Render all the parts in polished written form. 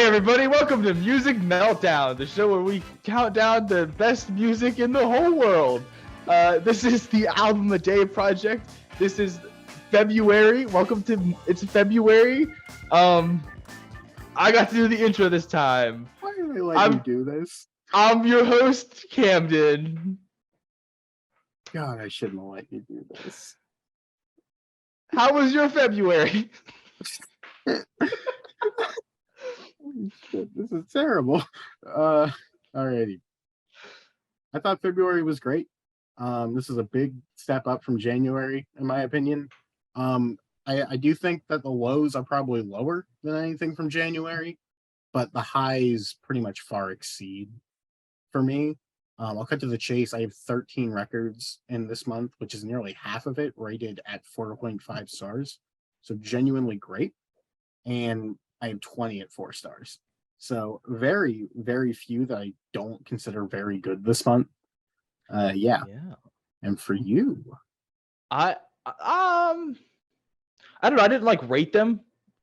everybody, welcome to Music Meltdown, the show where we count down the best music in the whole world. This is the Album a Day project. This is February. It's February. I got to do the intro this time. Why do they let you do this? I'm your host, Camden. God, I shouldn't have let you do this. How was your February? Holy shit, this is terrible. Alrighty. I thought February was great. This is a big step up from January, in my opinion. I do think that the lows are probably lower than anything from January, but the highs pretty much far exceed for me. I'll cut to the chase. I have 13 records in this month, which is nearly half of it rated at 4.5 stars. So genuinely great. And I have 20 at 4 stars. So very, very few that I don't consider very good this month. Yeah. And for you? I don't know. I didn't rate them.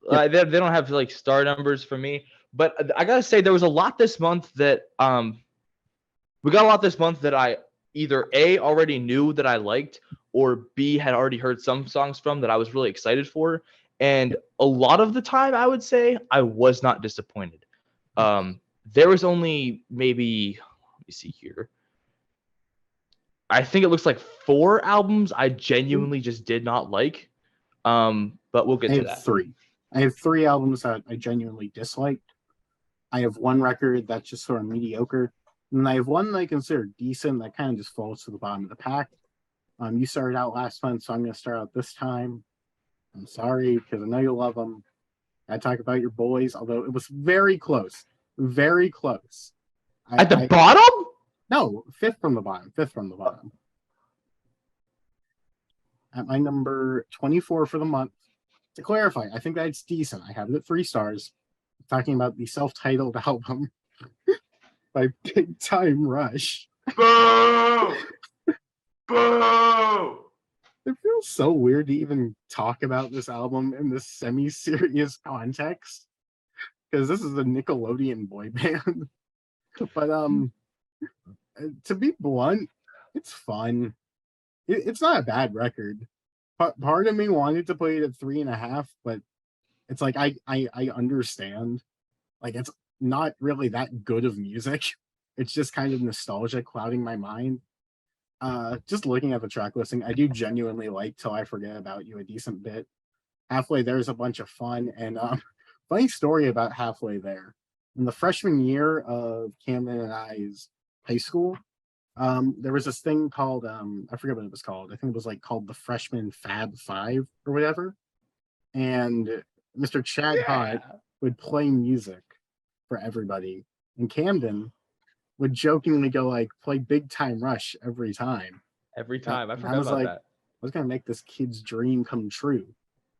They don't have star numbers for me. But I gotta say, there was a lot this month that we got a lot this month that I either A, already knew that I liked, or B, had already heard some songs from that I was really excited for. And a lot of the time, I would say, I was not disappointed. There was only maybe, let me see here. I think it looks like 4 albums I genuinely just did not like. But we'll get to that. I have 3 albums that I genuinely disliked. I have 1 record that's just sort of mediocre. And I have 1 that I consider decent that kind of just falls to the bottom of the pack. You started out last month, so I'm going to start out this time. I'm sorry, because I know you love them. I talk about your boys, although it was very close. Very close. At the bottom? No, 5th from the bottom. 5th from the bottom. At my number 24 for the month. To clarify, I think that's decent. I have it at 3 stars. I'm talking about the self-titled album by Big Time Rush. Boo! Boo! It feels so weird to even talk about this album in this semi-serious context, because this is a Nickelodeon boy band. But to be blunt, it's fun. It's not a bad record. Part of me wanted to play it at 3.5, but it's like I understand. It's not really that good of music. It's just kind of nostalgia clouding my mind. Just looking at the track listing, I do genuinely like Till I Forget About You a decent bit. Halfway There's a bunch of fun, and funny story about Halfway There. In the freshman year of Camden and I's high school, there was this thing called I forget what it was called. I think it was called the Freshman Fab Five or whatever. And Mr. Chad Hott would play music for everybody. And Camden would jokingly go play Big Time Rush every time. Every time. I forgot about that. I was gonna make this kid's dream come true.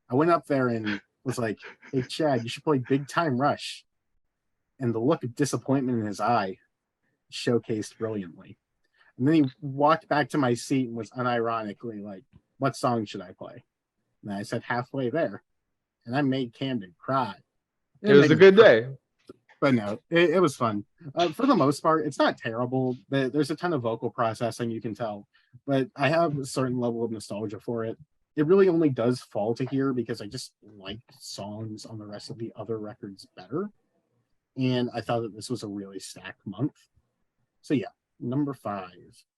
I went up there and was like, "Hey Chad, you should play Big Time Rush." And the look of disappointment in his eye showcased brilliantly. And then he walked back to my seat and was unironically like, "What song should I play?" And I said, "Halfway There." And I made Camden cry. It was a good day. But no, it was fun. For the most part, it's not terrible. There's a ton of vocal processing, you can tell. But I have a certain level of nostalgia for it. It really only does fall to here because I just liked songs on the rest of the other records better. And I thought that this was a really stacked month. So yeah, number 5,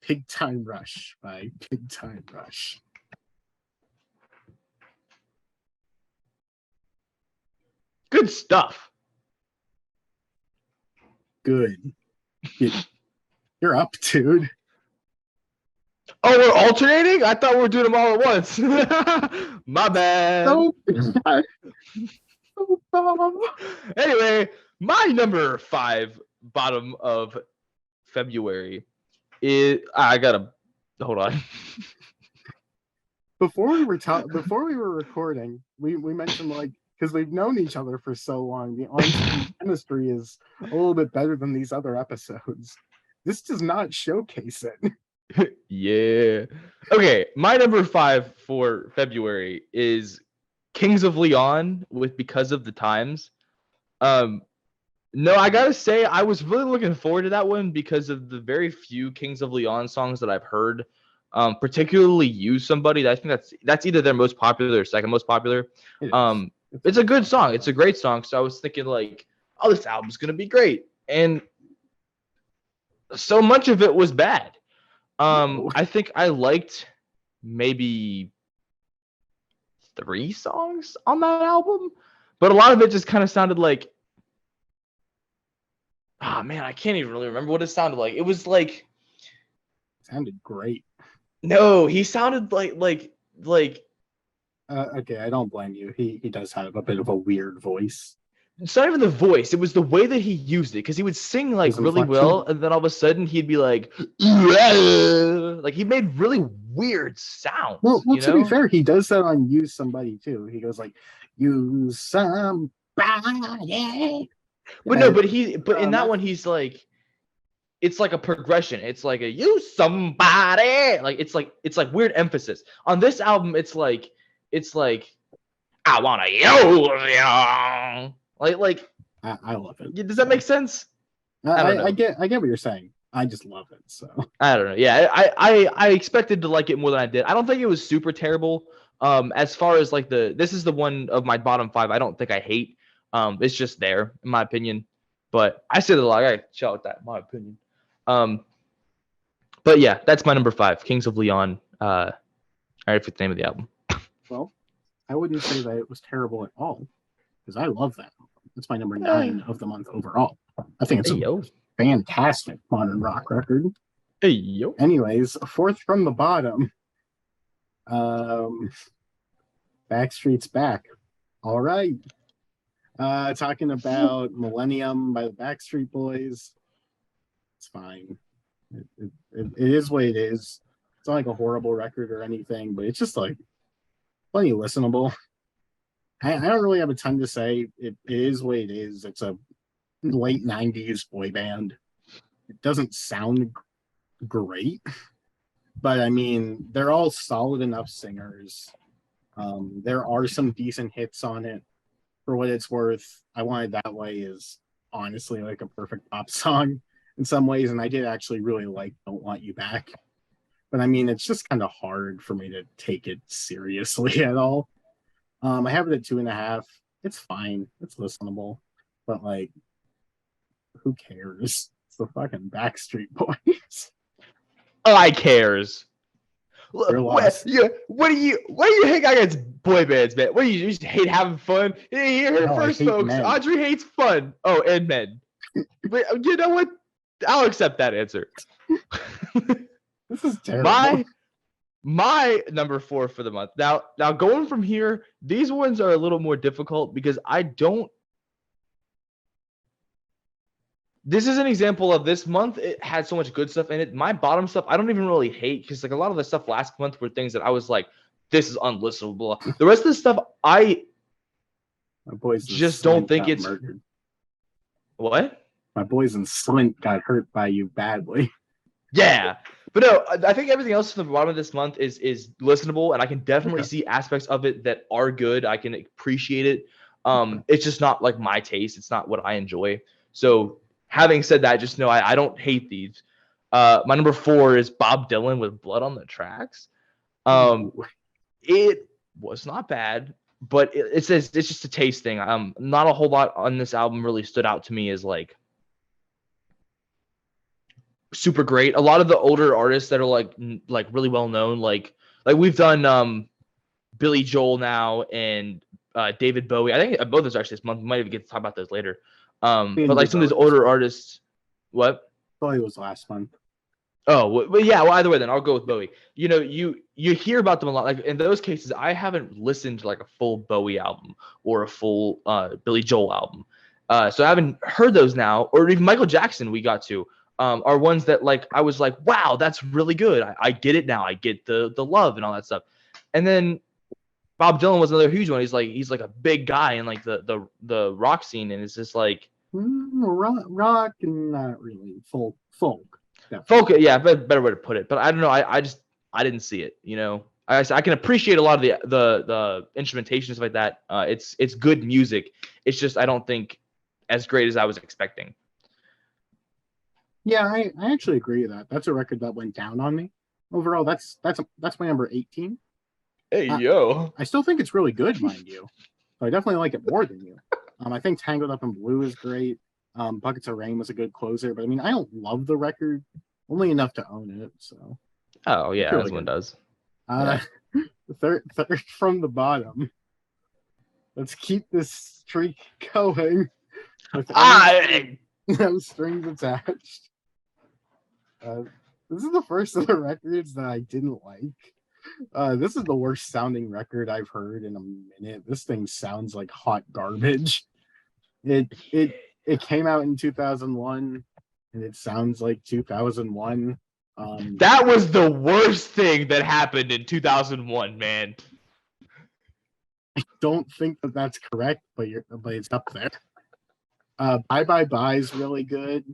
Big Time Rush by Big Time Rush. Good stuff. Good. You're up, dude. Oh, we're alternating? I thought we were doing them all at once. My bad. Anyway, my number 5 bottom of February is I gotta hold on. Before we were recording, we mentioned because we've known each other for so long, the on-screen chemistry is a little bit better than these other episodes. This does not showcase it. Yeah. Okay, my number 5 for February is Kings of Leon with Because of the Times. No, I gotta say, I was really looking forward to that one because of the very few Kings of Leon songs that I've heard, particularly "Use Somebody." I think that's either their most popular or second most popular. It is. It's a good song. It's a great song. So I was thinking like, oh, this album's gonna be great, and so much of it was bad. No. I think I liked maybe 3 songs on that album, but a lot of it just kind of sounded like, ah, man, I can't even really remember what it sounded like. It was like, It sounded great. no, he sounded like Okay, I don't blame you. He does have a bit of a weird voice. it's not even the voice. It was the way that he used it because he would sing like His really inflection. well, and then all of a sudden he'd be like he made really weird sounds. Well, You to be know? fair, he does that on "Use Somebody" too. He goes like, "Use somebody." But Yeah, no, but in that that's one he's like, it's like a progression. It's like a "you somebody," like it's like weird emphasis. On this album, it's like I wanna use you. Like I love it. does that make sense? I don't know. I get what you're saying. I just love it. So I don't know. Yeah, I expected to like it more than I did. I don't think it was super terrible. As far as like this is the one of my bottom 5 I don't think I hate. It's just there in my opinion. But I said it a lot. I gotta shout with that, in my opinion. But yeah, that's my number 5, Kings of Leon. I already forget the name of the album. well, I wouldn't say that it was terrible at all because I love that. It's my number 9 of the month overall. I think it's Hey a yo. fantastic modern rock record. Hey yo. Anyways, fourth from the bottom. Backstreet's Back. All right. Talking about Millennium by the Backstreet Boys. It's fine. It is what it is. It's not like a horrible record or anything, but it's just like plenty listenable. I don't really have a ton to say. It is what it is. It's a late 90s boy band. It doesn't sound great, but I mean, they're all solid enough singers. There are some decent hits on it. For what it's worth, I Want It That Way is honestly like a perfect pop song in some ways, and I did actually really like Don't Want You Back. But I mean, it's just kind of hard for me to take it seriously at all. I have it at 2.5. It's fine. It's listenable. But like, who cares? It's the fucking Backstreet Boys. I cares. They're lost. What do you hate against boy bands, man? What do you just hate having fun? You heard it No, I first, hate folks. men. Audrey hates fun. Oh, and men. But you know what? I'll accept that answer. This is terrible. My number 4 for the month. Now going from here, these ones are a little more difficult because I don't. This is an example of this month. It had so much good stuff in it. My bottom stuff, I don't even really hate because like a lot of the stuff last month were things that I was like, this is unlistenable. The rest of the stuff, I My boys just don't think it's murdered. What? My boys in Slint got hurt by you badly. Yeah, but no, I think everything else from the bottom of this month is listenable, and I can definitely see aspects of it that are good. I can appreciate it. It's just not like my taste. It's not what I enjoy. So having said that, just know I don't hate these. My number 4 is Bob Dylan with Blood on the Tracks. It was not bad, but it's just a taste thing. Not a whole lot on this album really stood out to me as like super great. A lot of the older artists that are like really well known, like we've done Billy Joel now and David Bowie. I think both of those actually this month. We might even get to talk about those later. But like some of these older artists, what? Bowie was last month. Oh, well, yeah. Well, either way, then I'll go with Bowie. You know, you hear about them a lot. Like in those cases, I haven't listened to like a full Bowie album or a full Billy Joel album. So I haven't heard those now, or even Michael Jackson. We got to are ones that like I was like, wow, that's really good. I get it now. I get the love and all that stuff. And then Bob Dylan was another huge one. He's like a big guy in like the rock scene, and it's just like rock and not really folk. Folk, yeah, better way to put it. But I don't know. I didn't see it. You know, I can appreciate a lot of the instrumentation stuff like that. It's good music. It's just I don't think as great as I was expecting. Yeah, I actually agree with that. That's a record that went down on me. Overall, that's my number 18. Hey, Uh, yo. I still think it's really good, mind you. But I definitely like it more than you. I think Tangled Up in Blue is great. Buckets of Rain was a good closer, but I mean, I don't love the record, only enough to own it. So Oh, it's yeah, really as one good. does. Uh, Yeah. third from the bottom. Let's keep this streak going without I, no strings attached. Uh, this is the first of the records that I didn't like. This is the worst sounding record I've heard in a minute. This thing sounds like hot garbage. It it it came out in 2001 and it sounds like 2001. that was the worst thing that happened in 2001, man. Don't think that that's correct, but it's up there. Bye Bye Bye is really good.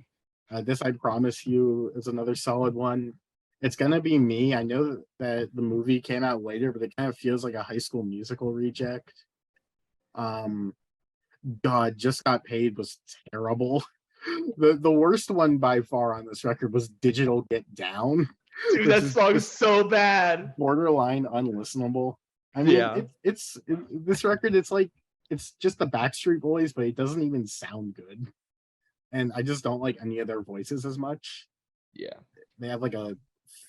This I Promise You is another solid one. It's gonna be me. I know that the movie came out later, but it kind of feels like a High School Musical reject. Um, God, Just Got Paid was terrible. The worst one by far on this record was Digital Get Down, Dude, which that is song is just so bad. borderline unlistenable. I mean, Yeah. this record. It's like it's just the Backstreet Boys, but it doesn't even sound good. And I just don't like any of their voices as much. Yeah. They have like a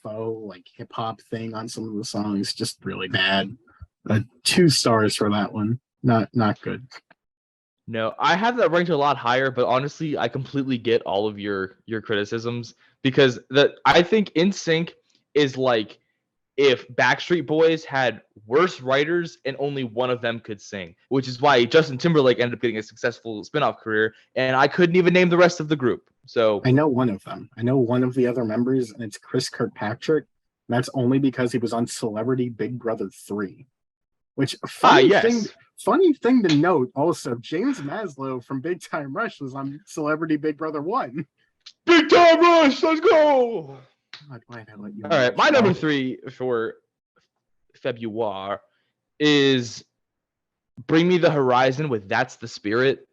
faux like hip hop thing on some of the songs, just really bad. 2 stars for that one. Not good. No, I have that ranked a lot higher, but honestly, I completely get all of your criticisms because I think NSYNC is like if Backstreet Boys had worse writers and only one of them could sing, which is why Justin Timberlake ended up getting a successful spin-off career, and I couldn't even name the rest of the group. So I know one of them. I know one of the other members, and it's Chris Kirkpatrick. And that's only because he was on Celebrity Big Brother 3. Which yes. funny thing to note also, James Maslow from Big Time Rush was on Celebrity Big Brother 1. Big Time Rush, let's go. God, why did I let you All right, my number 3 for February is Bring Me the Horizon with That's the Spirit.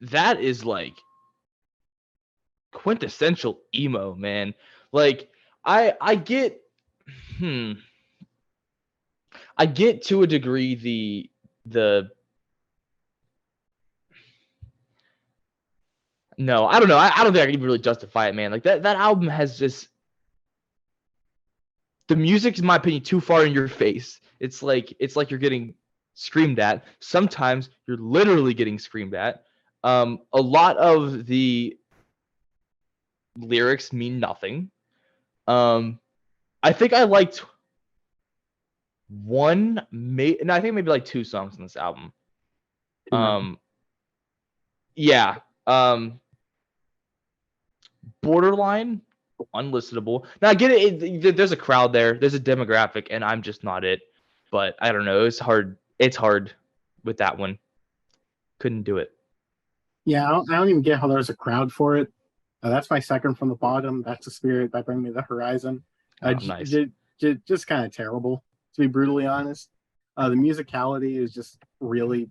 That is like quintessential emo, man. Like I get I get to a degree the no, I don't know. I don't think I can even really justify it, man. Like that album has just the music, in my opinion, too far in your face. It's like you're getting screamed at. Sometimes you're literally getting screamed at. A lot of the lyrics mean nothing. I think I liked I think maybe like 2 songs on this album. Yeah. Borderline, unlistenable. Now I get it. There's a crowd there. There's a demographic, and I'm just not it. But I don't know. It's hard. It's hard with that one. Couldn't do it. Yeah, I don't even get how there's a crowd for it. That's my second from the bottom. That's the Spirit by Bring Me the Horizon. Nice. Just kind of terrible, to be brutally honest. The musicality is just really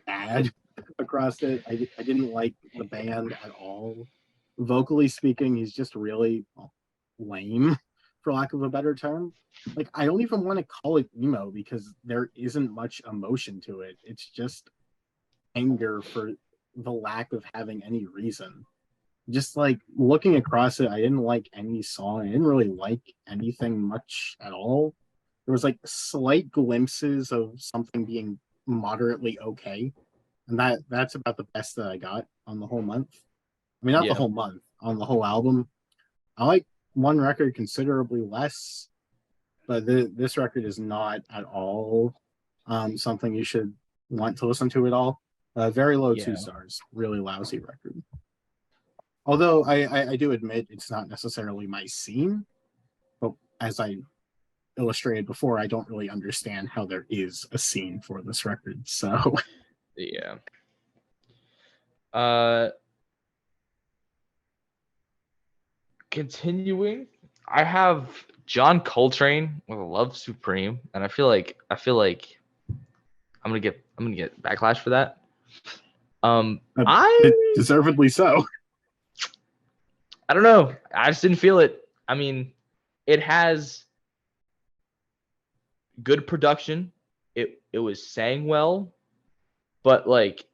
bad across it. I didn't like the band at all. Vocally speaking, he's just really lame, for lack of a better term. Like, I don't even want to call it emo because there isn't much emotion to it. It's just anger for the lack of having any reason. Just like looking across it, I didn't like any song. I didn't really like anything much at all. There was like slight glimpses of something being moderately okay, and that's about the best that I got on the whole month. I mean, not the whole month, on the whole album. I like one record considerably less, but this record is not at all something you should want to listen to at all. Very low 2 stars, really lousy record. Although I do admit it's not necessarily my scene, but as I illustrated before, I don't really understand how there is a scene for this record. So yeah. Continuing, I have John Coltrane with Love Supreme, and I feel like I'm gonna get backlash for that. I Deservedly so. I don't know. I just didn't feel it. I mean, it has good production. It was sang well, but like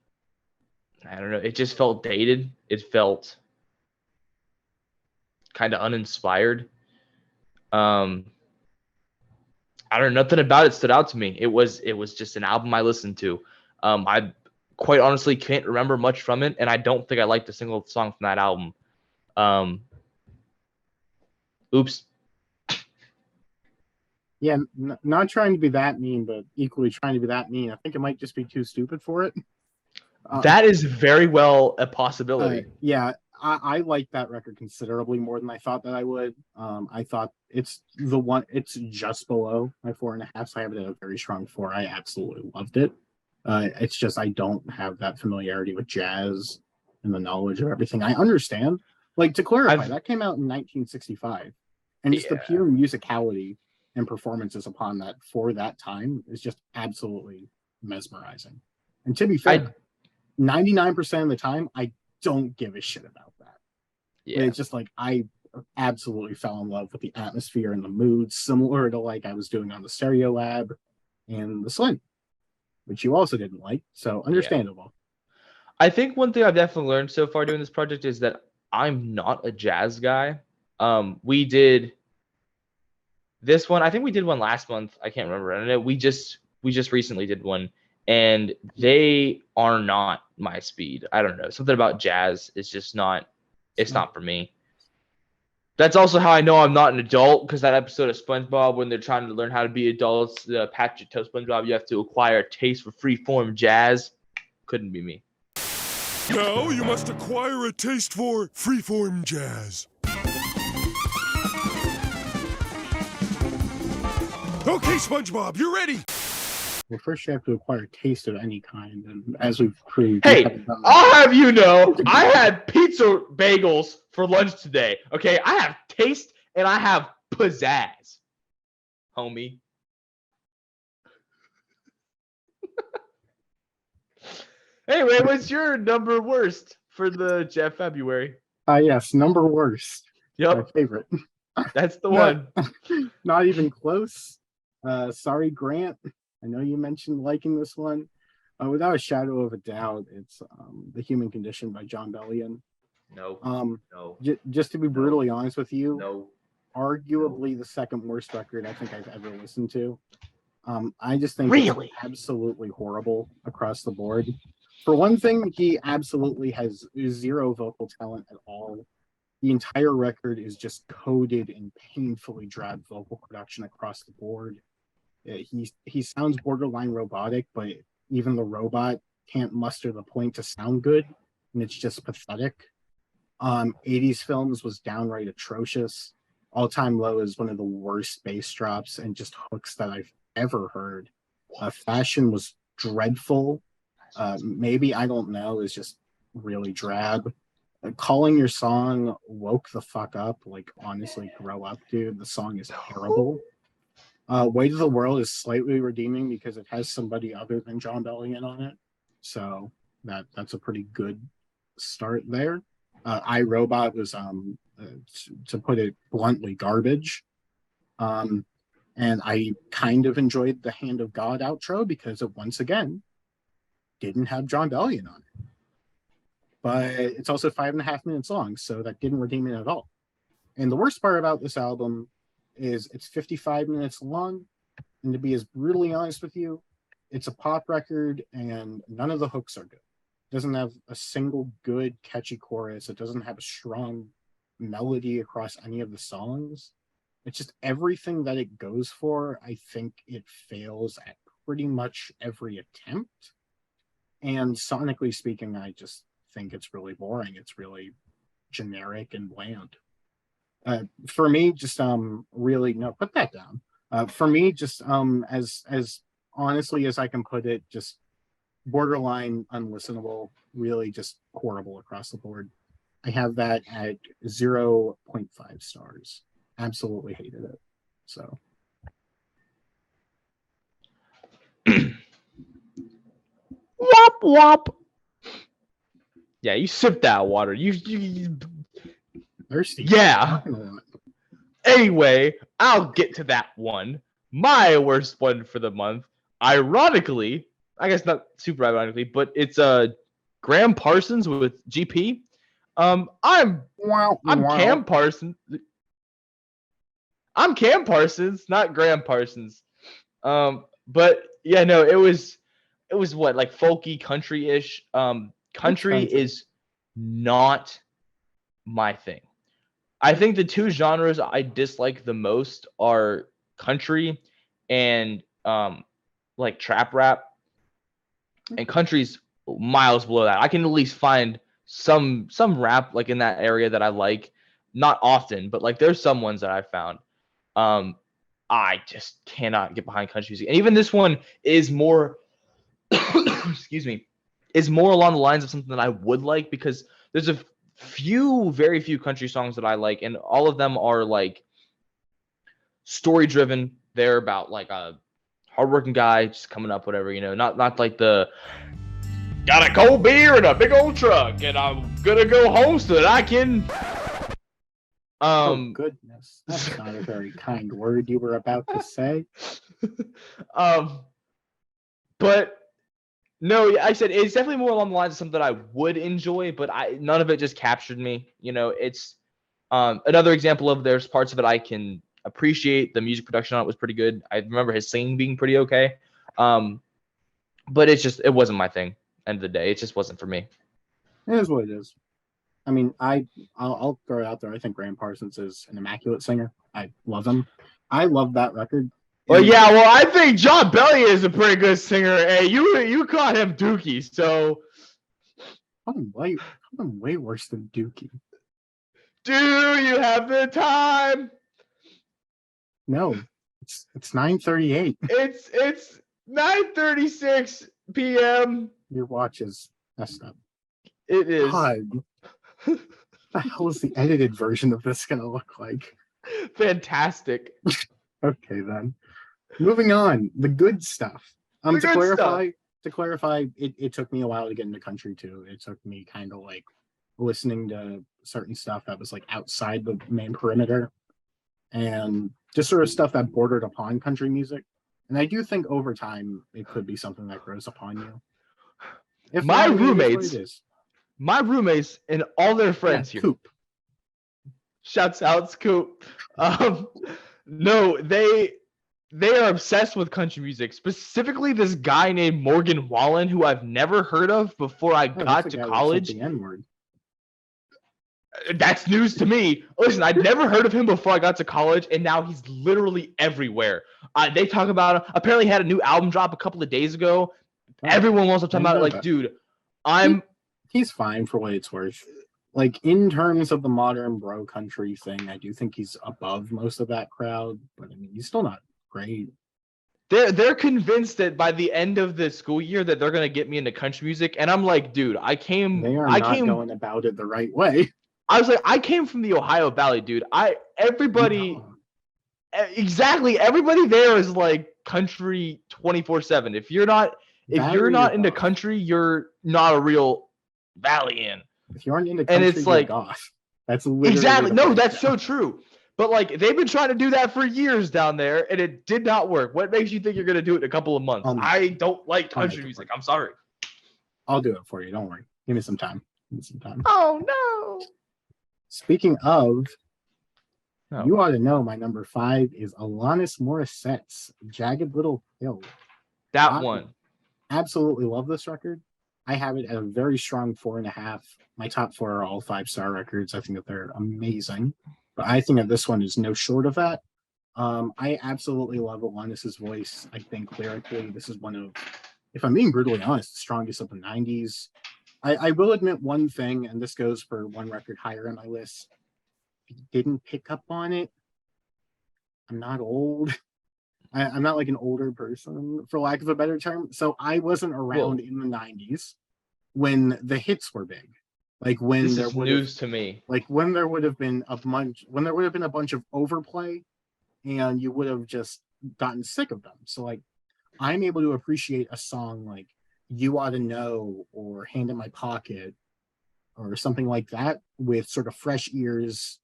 I don't know, it just felt dated. It felt kind of uninspired. I don't know, nothing about it stood out to me. It was just an album I listened to. I quite honestly can't remember much from it, and I don't think I liked a single song from that album. Oops. Yeah, not trying to be that mean, but equally trying to be that mean. I think it might just be too stupid for it. That is very well a possibility. Yeah, I like that record considerably more than I thought that I would. I thought it's just below my 4.5, so I have it at a very strong 4. I absolutely loved it. It's just I don't have that familiarity with jazz and the knowledge of everything. I understand. Like, to clarify, that came out in 1965, and just the pure musicality and performances upon that for that time is just absolutely mesmerizing. And to be fair, 99% of the time, I don't give a shit about that. Yeah. It's just like I absolutely fell in love with the atmosphere and the mood, similar to like I was doing on the Stereo Lab and the Slim, which you also didn't like. So understandable. Yeah. I think one thing I've definitely learned so far doing this project is that I'm not a jazz guy. We did this one. I think we did one last month. I can't remember. I don't know. We just recently did one, and they are not my speed. I don't know. Something about jazz is just not. It's not for me. That's also how I know I'm not an adult, because that episode of SpongeBob when they're trying to learn how to be adults, the Patrick Toe SpongeBob, you have to acquire a taste for freeform jazz. Couldn't be me. Now you must acquire a taste for freeform jazz. Okay, SpongeBob, you're ready. Well, first you have to acquire a taste of any kind, and as we've proved. Hey, I'll have you know, I had pizza bagels for lunch today. Okay, I have taste and I have pizzazz, homie. Anyway, what's your number worst for the Jeff February? Yes, number worst. Yep, my favorite. That's the one. Not even close. Sorry, Grant. I know you mentioned liking this one. Without a shadow of a doubt, it's The Human Condition by John Bellion. No. Just to be brutally honest with you, arguably the second worst record I think I've ever listened to. I just think it's absolutely horrible across the board. For one thing, he absolutely has zero vocal talent at all. The entire record is just coded in painfully drab vocal production across the board. He sounds borderline robotic, but even the robot can't muster the point to sound good, and it's just pathetic. 80s Films was downright atrocious. All Time Low is one of the worst bass drops and just hooks that I've ever heard. Fashion was dreadful. Maybe, I don't know, is just really drab. Calling Your Song woke the fuck up. Like, honestly, grow up, dude. The song is terrible. Weight of the World is slightly redeeming because it has somebody other than John Bellion on it. So that's a pretty good start there. I, Robot was, to put it bluntly, garbage. And I kind of enjoyed the Hand of God outro because it, once again, didn't have John Bellion on it. But it's also 5.5 minutes long, so that didn't redeem it at all. And the worst part about this album is it's 55 minutes long, and to be as brutally honest with you, it's a pop record and none of the hooks are good. It doesn't have a single good catchy chorus. It doesn't have a strong melody across any of the songs. It's just everything that it goes for. I think it fails at pretty much every attempt. And sonically speaking, I just think it's really boring. It's really generic and bland. For me, just really no, put that down. For me, just as honestly as I can put it, just borderline unlistenable, really just horrible across the board. I have that at 0.5 stars. Absolutely hated it. So Wop wop. Yeah, you sip that water. You Thirsty. Yeah. Talking a lot. Anyway, I'll get to that one. My worst one for the month, ironically, I guess not super ironically, but it's Graham Parsons with GP. I'm Wow, Cam Parsons. I'm Cam Parsons, not Graham Parsons. But yeah, no, it was what, like folky country-ish. Country is not my thing. I think the two genres I dislike the most are country and like trap rap. And country's miles below that. I can at least find some rap like in that area that I like. Not often, but like there's some ones that I found. I just cannot get behind country music. And even this one is more excuse me, is more along the lines of something that I would like, because there's a very few country songs that I like, and all of them are like story driven. They're about like a hardworking guy just coming up, whatever, not like the got a cold beer and a big old truck and I'm gonna go home so that I can oh goodness, that's not a very kind word you were about to say. But no, I said it's definitely more along the lines of something that I would enjoy, but none of it just captured me. It's another example of there's parts of it I can appreciate. The music production on it was pretty good. I remember his singing being pretty okay. But it wasn't my thing. End of the day, it just wasn't for me. It is what it is. I mean, I'll throw it out there. I think Graham Parsons is an immaculate singer. I love him. I love that record. Well, yeah, well, I think John Bellion is a pretty good singer. Hey, you caught him Dookie, so I'm way worse than Dookie. Do you have the time? No, it's 9:38. It's 9:36 p.m. Your watch is messed up. It is. God. What the hell is the edited version of this gonna look like? Fantastic. Okay, then. Moving on, the good stuff. To clarify, it took me a while to get into country too. It took me kind of like listening to certain stuff that was like outside the main perimeter, and just sort of stuff that bordered upon country music. And I do think over time it could be something that grows upon you. If my not, roommates and all their friends here. Coop. Shouts out, Coop. No, they are obsessed with country music. Specifically, this guy named Morgan Wallen, who I've never heard of before I got to college. The N-word. That's news to me. Listen, I'd never heard of him before I got to college, and now he's literally everywhere. They talk about him. Apparently, he had a new album drop a couple of days ago. Everyone wants to talk about it. Like, dude, he's fine for what it's worth. Like, in terms of the modern bro country thing, I do think he's above most of that crowd. But I mean, he's still not great. They're convinced that by the end of the school year that they're gonna get me into country music, and I'm like, dude, They are not going about it the right way. I was like, I came from the Ohio Valley, dude. Exactly, everybody there is like country 24/7. If you're not into country, you're not a real Valley-an. If you aren't into country, and it's like goth. That's literally exactly no, that's so true. But like they've been trying to do that for years down there, and it did not work. What makes you think you're gonna do it in a couple of months? I don't like country music. I'm sorry. I'll do it for you. Don't worry. Give me some time. Oh no. Speaking of, you ought to know my number 5 is Alanis Morissette's Jagged Little Pill. That one. Absolutely love this record. I have it at a very strong 4.5. My top 4 are all 5-star records. I think that they're amazing. But I think that this one is no short of that. I absolutely love Alanis's voice. I think lyrically, this is one of, if I'm being brutally honest, the strongest of the 90s. I will admit one thing, and this goes for one record higher on my list. If you didn't pick up on it, I'm not old. I'm not like an older person, for lack of a better term. So I wasn't around in the 90s when the hits were big. Like when this is news to me. Like when there would have been a bunch of overplay, and you would have just gotten sick of them. So like, I'm able to appreciate a song like You Ought to Know or Hand in My Pocket or something like that with sort of fresh ears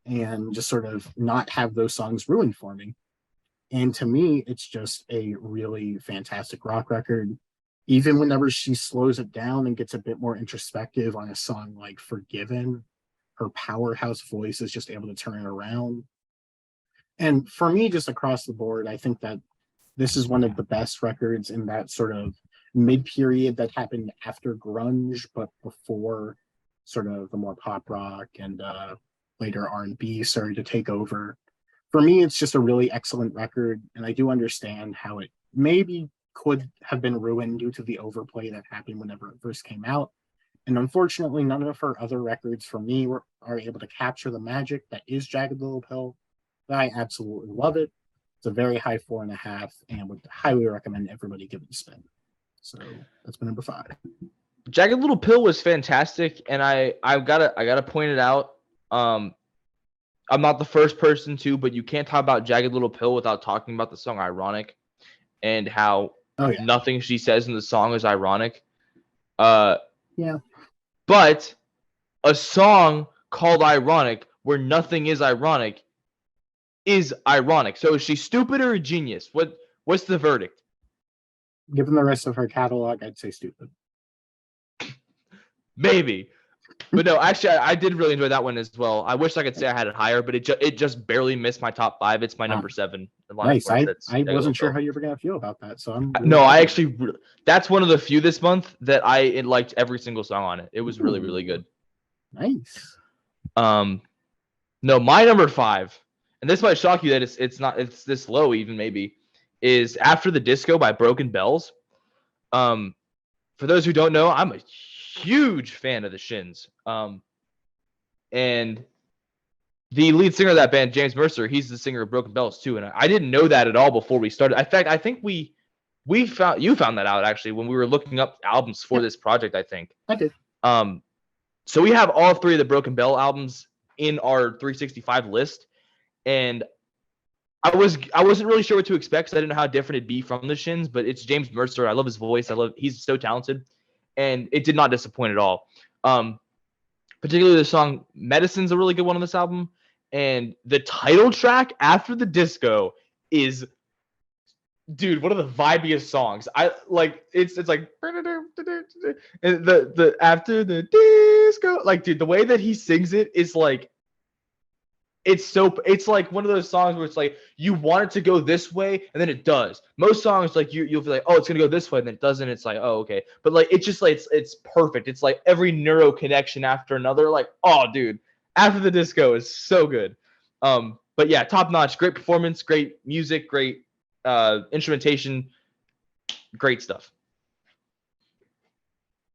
and just sort of not have those songs ruined for me. And to me, it's just a really fantastic rock record. Even whenever she slows it down and gets a bit more introspective on a song like Forgiven, her powerhouse voice is just able to turn it around. And for me, just across the board, I think that this is one of the best records in that sort of mid period that happened after grunge, but before sort of the more pop rock and later R&B started to take over. For me, it's just a really excellent record, and I do understand how it maybe could have been ruined due to the overplay that happened whenever it first came out. And unfortunately, none of her other records for me are able to capture the magic that is Jagged Little Pill. But I absolutely love it. It's a very high 4.5, and would highly recommend everybody give it a spin. So that's my number 5. Jagged Little Pill was fantastic, and I gotta point it out. I'm not the first person to, but you can't talk about Jagged Little Pill without talking about the song Ironic and how nothing she says in the song is ironic. Yeah. But a song called Ironic where nothing is ironic is ironic. So is she stupid or a genius? What's the verdict? Given the rest of her catalog, I'd say stupid. Maybe. But no, actually, I did really enjoy that one as well. I wish I could say I had it higher, but it just barely missed my top 5. It's my number 7. Nice. I wasn't sure how you were going to feel about that, so I'm really no, I actually that's one of the few this month that I liked every single song on it. It was really, really good. Nice. No, my number 5, and this might shock you that it's this low even maybe, is After the Disco by Broken Bells. For those who don't know, I'm a huge fan of the Shins. And the lead singer of that band, James Mercer, he's the singer of Broken Bells too. And I didn't know that at all before we started. In fact, I think you found that out actually when we were looking up albums for this project, I think. I did. So we have all 3 of the Broken Bell albums in our 365 list. And I wasn't really sure what to expect because I didn't know how different it'd be from the Shins, but it's James Mercer. I love his voice. He's so talented. And it did not disappoint at all. Particularly the song Medicine's a really good one on this album. And the title track, After the Disco, is, dude, one of the vibiest songs. I like it's like and the After the Disco, like, dude, the way that he sings it is like it's like one of those songs where it's like you want it to go this way and then it does. Most songs like you'll be like, oh, it's gonna go this way, and then it doesn't. It's like, oh, okay. But like it's just like it's perfect. It's like every neuro connection after another. Like, oh, dude, After the Disco is so good. But yeah, top notch, great performance, great music, great instrumentation, great stuff.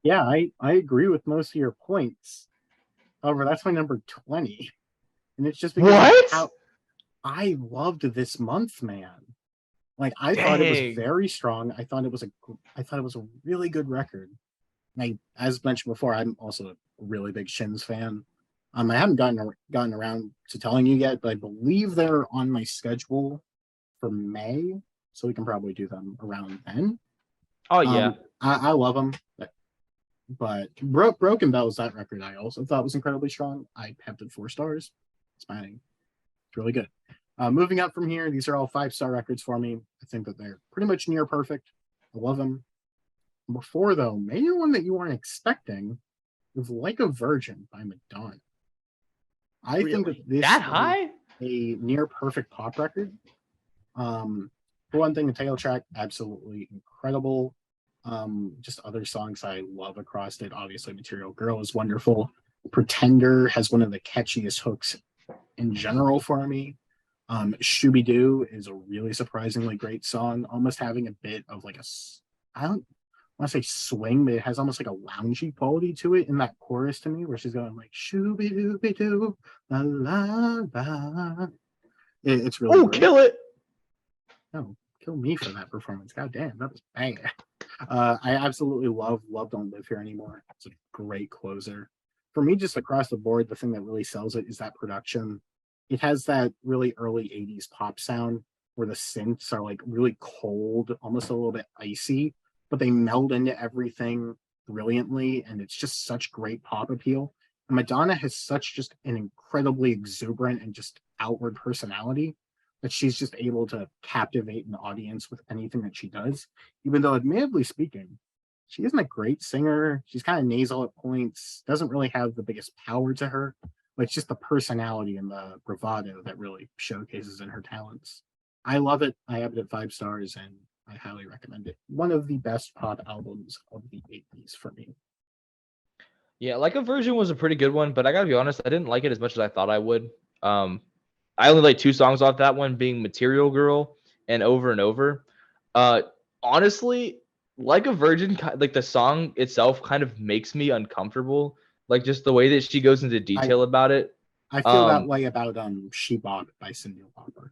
Yeah, I agree with most of your points. However, that's my number 20. And it's just because of how I loved this month, man. Like I thought it was very strong. I thought it was a really good record. And as mentioned before, I'm also a really big Shins fan. I haven't gotten around to telling you yet, but I believe they're on my schedule for May, so we can probably do them around then. Oh yeah, I love them. But Broken Bells, that record I also thought was incredibly strong. I have it 4 stars. It's really good. Moving up from here, these are all 5-star records for me. I think that they're pretty much near perfect. I love them. Before though, maybe one that you weren't expecting is Like a Virgin by Madonna. I think that this that high, a near perfect pop record. For one thing, the title track, absolutely incredible. Just other songs I love across it. Obviously, Material Girl is wonderful. Pretender has one of the catchiest hooks in general for me. Shooby Doo is a really surprisingly great song, almost having a bit of like I don't want to say swing, but it has almost like a loungy quality to it in that chorus to me, where she's going like Shooby Dooby Doo, la la la. It's really great. Kill it! No, kill me for that performance. God damn, that was bad. I absolutely love Don't Live Here Anymore. It's a great closer. For me, just across the board, the thing that really sells it is that production. It has that really early 80s pop sound where the synths are like really cold, almost a little bit icy, but they meld into everything brilliantly, and it's just such great pop appeal. And Madonna has such just an incredibly exuberant and just outward personality that she's just able to captivate an audience with anything that she does, even though, admittedly speaking, she isn't a great singer. She's kind of nasal at points, doesn't really have the biggest power to her, but it's just the personality and the bravado that really showcases in her talents. I love it. I have it at 5 stars, and I highly recommend it. One of the best pop albums of the 80s for me. Yeah, Like a Virgin was a pretty good one, but I gotta be honest, I didn't like it as much as I thought I would. I only like 2 songs off that one, being Material Girl and Over and Over. Honestly, Like a Virgin, like the song itself kind of makes me uncomfortable. Like just the way that she goes into detail about it. I feel that way about She Bop by Cyndi Lauper.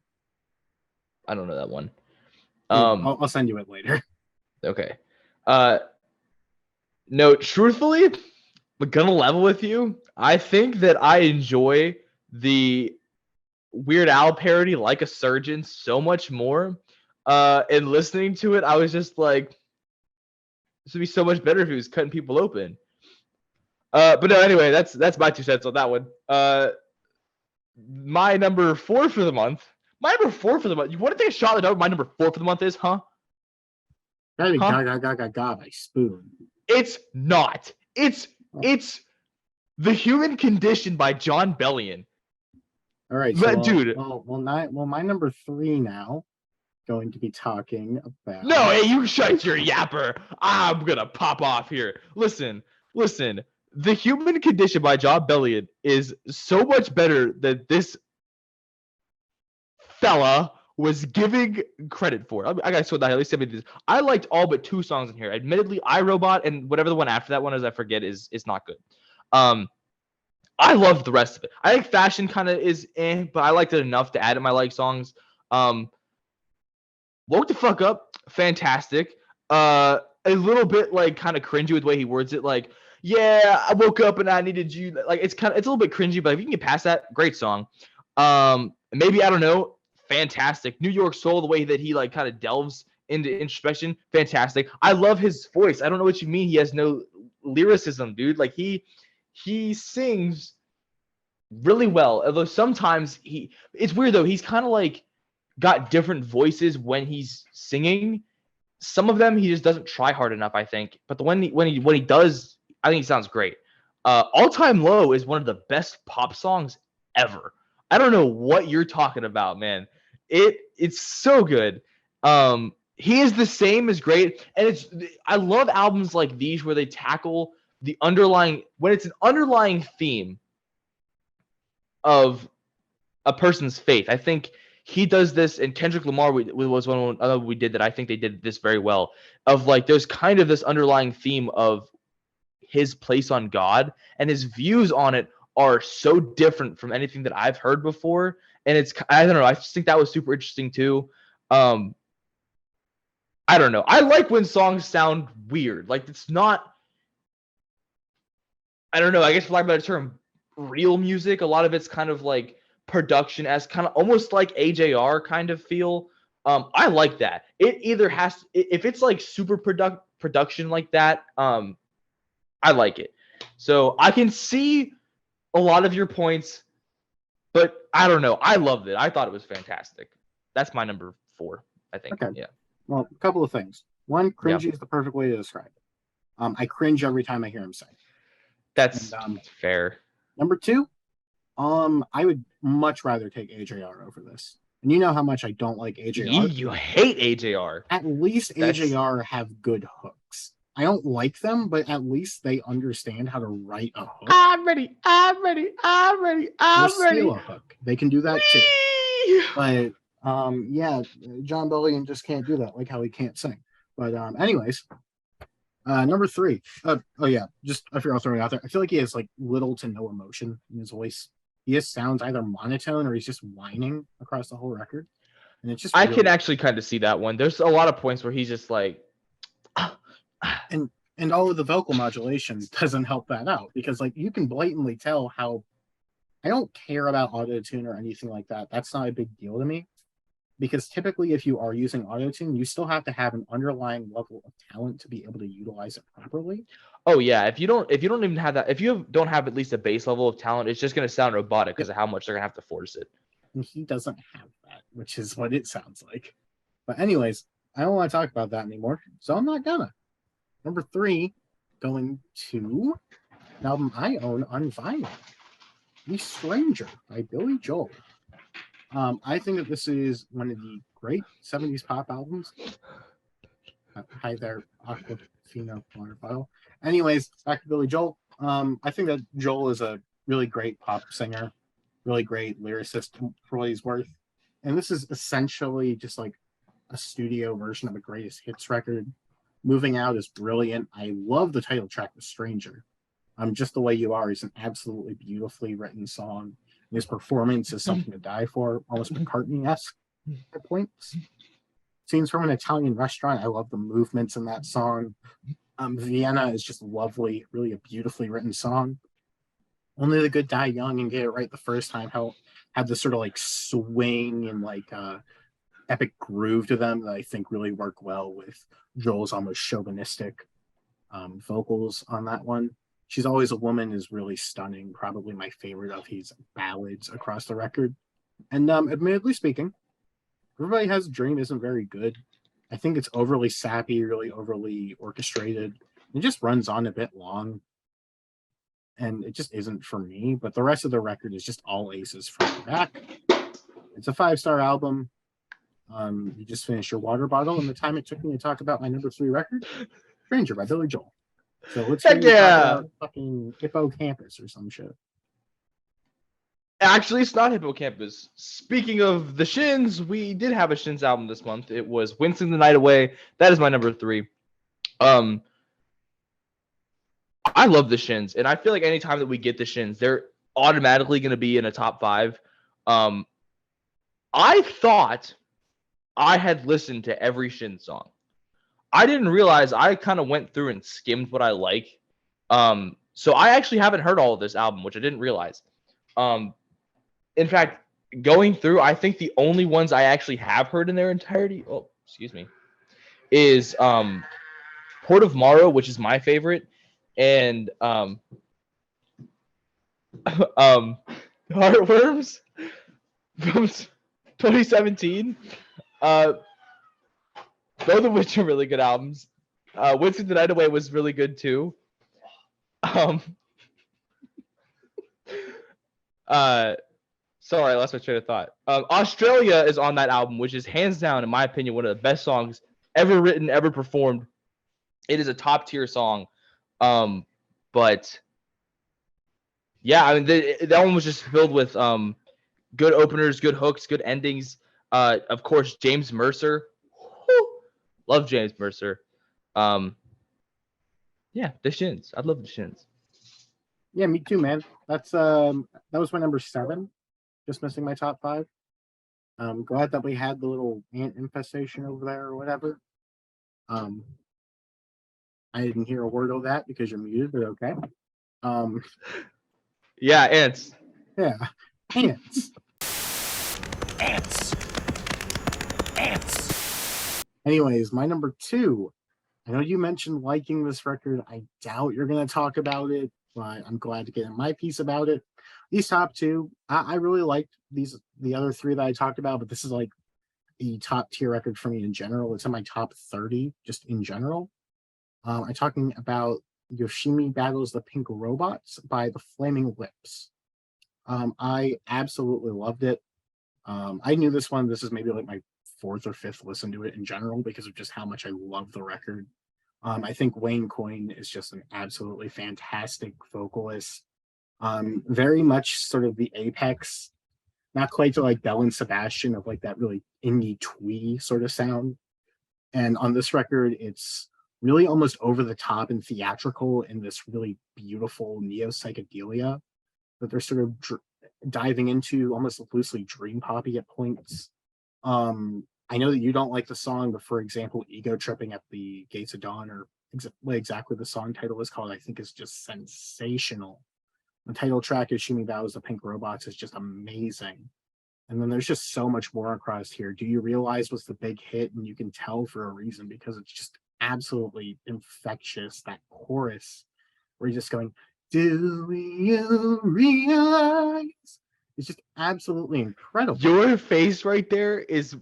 I don't know that one. I'll send you it later. Okay. No, truthfully, I'm gonna level with you. I think that I enjoy the Weird Al parody Like a Surgeon so much more. And listening to it, I was just like, this would be so much better if he was cutting people open. But no, anyway, that's my 2 cents on that one. My number 4 for the month. My number 4 for the month. You want to take a shot at what my number 4 for the month is, huh? That'd be Gaga by Spoon. It's not. It's The Human Condition by John Bellion. All right, so, dude. My number 3 now, going to be talking about. No, hey, you shut your yapper. I'm gonna pop off here. Listen. The Human Condition by John Bellion is so much better than this fella was giving credit for. I gotta sort that. At least this. I liked all but 2 songs in here. Admittedly, iRobot and whatever the one after that one is, I forget, is not good. I love the rest of it. I think Fashion kind of is but I liked it enough to add in my like songs. Woke the Fuck Up, fantastic. A little bit like kind of cringy with the way he words it, like, yeah, I woke up and I needed you. Like it's a little bit cringy, but if you can get past that, great song. Maybe, I don't know, fantastic. New York Soul, the way that he like kind of delves into introspection, fantastic. I love his voice. I don't know what you mean he has no lyricism, dude. Like he sings really well. Although sometimes it's weird though. He's kind of like got different voices when he's singing. Some of them he just doesn't try hard enough, I think. But when he does, I think he sounds great. All Time Low is one of the best pop songs ever. I don't know what you're talking about, man. It's so good. He Is the Same is great, and I love albums like these where they tackle the underlying, when it's an underlying theme of a person's faith. I think he does this, and Kendrick Lamar was one we did that. I think they did this very well. Of like, there's kind of this underlying theme of his place on God, and his views on it are so different from anything that I've heard before. And I don't know. I just think that was super interesting too. I don't know. I like when songs sound weird. Like it's not, I don't know. I guess for lack of a better term, real music. A lot of it's kind of like production as kind of almost like AJR kind of feel. I like that. It either has, if it's like super production like that, I like it. So I can see a lot of your points, but I don't know. I loved it. I thought it was fantastic. That's my number 4, I think. Okay. Yeah. Well, a couple of things. One, cringy is the perfect way to describe it. I cringe every time I hear him sing. That's fair. Number 2, I would much rather take AJR over this. And you know how much I don't like AJR. You hate AJR. At least AJR have good hooks. I don't like them, but at least they understand how to write a hook. I'm ready. Steal a hook. They can do that too. But yeah, John Bellion just can't do that, like how he can't sing. But anyways, number 3. Oh yeah, just I forgot to throw it out there. I feel like he has like little to no emotion in his voice. He just sounds either monotone or he's just whining across the whole record. And it's just I can actually kind of see that one. There's a lot of points where he's just like, and all of the vocal modulation doesn't help that out, because like you can blatantly tell how I don't care about auto-tune or anything like that. That's not a big deal to me. because typically if you are using auto-tune, you still have to have an underlying level of talent to be able to utilize it properly. Oh yeah, if you don't even have that, if you don't have at least a base level of talent, it's just gonna sound robotic because of how much they're gonna have to force it. And he doesn't have that, which is what it sounds like. But anyways, I don't want to talk about that anymore, so I'm not gonna. Number 3, going to an album I own on vinyl, The Stranger by Billy Joel. I think that this is one of the great 70s pop albums. Hi there, Aquafina water bottle. Anyways, back to Billy Joel. I think that Joel is a really great pop singer, really great lyricist for what he's worth. And this is essentially just like a studio version of a greatest hits record. Moving Out is brilliant. I love the title track, The Stranger. Just the Way You Are is an absolutely beautifully written song. His performance is something to die for, almost McCartney-esque at points. Scenes from an Italian restaurant. I love the movements in that song. Vienna is just lovely, really a beautifully written song. Only the Good Die Young and Get It Right the First Time have this sort of like swing and like epic groove to them that I think really work well with Joel's almost chauvinistic vocals on that one. She's Always a Woman is really stunning, probably my favorite of his ballads across the record. And admittedly speaking, Everybody Has a Dream isn't very good. I think it's overly sappy, really overly orchestrated. It just runs on a bit long. And it just isn't for me. But the rest of the record is just all aces front and back. It's a 5-star album. You just finished your water bottle, and the time it took me to talk about my number 3 record, Stranger by Billy Joel. So let's talk about fucking Hippocampus or some shit. Actually, it's not Hippocampus. Speaking of the Shins, we did have a Shins album this month. It was Wincing the Night Away. That is my number 3. I love the Shins, and I feel like anytime that we get the Shins, they're automatically going to be in a top 5. I thought I had listened to every Shins song. I didn't realize I kind of went through and skimmed what I like. So I actually haven't heard all of this album, which I didn't realize. In fact, going through, I think the only ones I actually have heard in their entirety, is Port of Morrow, which is my favorite, and Heartworms from 2017. Both of which are really good albums. Wincing the Night Away was really good too. Sorry, I lost my train of thought. Australia is on that album, which is hands down, in my opinion, one of the best songs ever written, ever performed. It is a top tier song. But yeah, I mean, that one was just filled with good openers, good hooks, good endings. Of course, James Mercer. Love James Mercer. Yeah, the Shins. I love the Shins. Yeah, me too, man. That was my number 7. Just missing my top 5. I'm glad that we had the little ant infestation over there or whatever. I didn't hear a word of that because you're muted, but okay. Yeah, ants. Yeah, ants. Ants. Anyways, my number 2. I know you mentioned liking this record. I doubt you're going to talk about it, but I'm glad to get in my piece about it. These top 2, I really liked the other 3 that I talked about, but this is like a top tier record for me in general. It's in my top 30 just in general. I'm talking about Yoshimi Battles the Pink Robots by the Flaming Lips. I absolutely loved it. I knew this one. This is maybe like my 4th or 5th listen to it in general because of just how much I love the record. I think Wayne Coyne is just an absolutely fantastic vocalist. Very much sort of the apex, not quite to like Bell and Sebastian of like that really indie twee sort of sound. And on this record, it's really almost over the top and theatrical in this really beautiful neo psychedelia that they're sort of diving into, almost loosely dream poppy at points. I know that you don't like the song, but for example, Ego Tripping at the Gates of Dawn, or what exactly the song title is called, I think is just sensational. The title track, Yoshimi Battles the Pink Robots, is just amazing. And then there's just so much more across here. Do you realize what's the big hit? And you can tell for a reason because it's just absolutely infectious. That chorus where you're just going, do you realize? It's just absolutely incredible. Your face right there is